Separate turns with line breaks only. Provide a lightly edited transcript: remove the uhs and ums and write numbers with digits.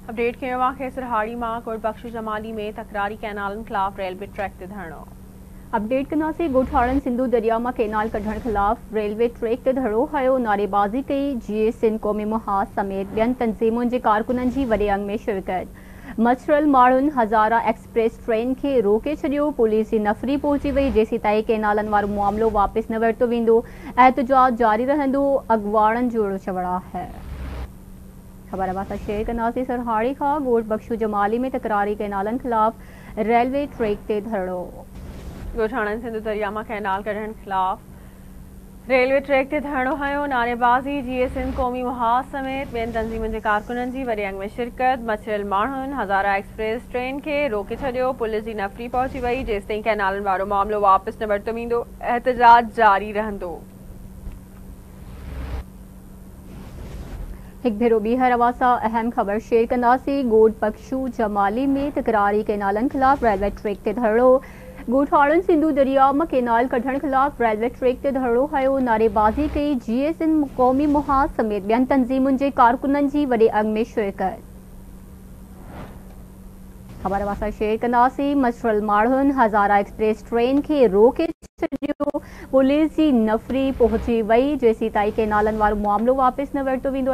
Update कयो आहे सिरहाड़ी मां कोट बख्शू जमाली में तकरारी कैनालनि खिलाफ रेलवे ट्रैक ते धरणो।
अपडेट कंदासीं। ॻोठाणनि सिंधु दरिया मां केनाल कढण खिलाफ रेलवे ट्रैक ते धरणो हयो, नारेबाज़ी कई। GSN क़ौमी मुहाज़ समेत ॿियनि तंज़ीमुनि जे कारकुननि जी वॾे अंग में शिरकत। मछरल माण्हुनि हज़ारा एक्सप्रेस ट्रेन खे रोके छॾियो। पुलिस जी नफ़री पहुची वई, जेसीं ताईं केनालनि वारो मामिलो वापसि न वरितो वेंदो। एहतजाज जारी रहंदो, अॻुवाणनि जो अहिड़ो चवणु आहे। ख़बर असां शेयर कंदासीं। सिरहाड़ी खां कोट बख्शू जमाली में तकरारी कैनालनि खिलाफ रेलवे ट्रैक ते धरणो।
ॻोठाणनि सिंधु दरिया मां कैनाल कढण खिलाफ रेलवे ट्रैक ते धरणो हयो, नारेबाज़ी। GSN क़ौमी मुहाज़ समेत ॿियनि तंज़ीमुनि जे कारकुननि जी वॾे अंग में शिरकत। मछरल माण्हुनि हज़ारा एक्सप्रेस ट्रेन खे रोके छॾियो। पुलिस जी नफ़री पहुची वई, जेसिताईं कैनालनि वारो मामिलो वापसि न वरितो वेंदो। एहतजाज जारी रहंदो।
एक भेरो ॿीहर अवां अहम ख़बर शेयर कंदासीं। कोट बख्शू जमाली में तकरारी कैनालनि खिलाफ रेलवे ट्रैक ते धरणो। ॻोठाणनि सिंधु दरिया मां केनाल कढण खिलाफ रेलवे ट्रैक ते धरणो हयो, नारेबाज़ी कई। GSN क़ौमी मुहाज़ समेत ॿियनि तंज़ीमुनि जे कारकुननि जी वॾे अंग में शिरकत। ख़बर असां शेयर कंदासीं। मछरल माण्हुनि हज़ारा एक्सप्रेस ट्रेन खे रोके छॾियो। पुलिस जी नफ़री पहुची वई, जेसीं ताईं केनालनि वारो मामिलो वापसि न वरितो वेंदो।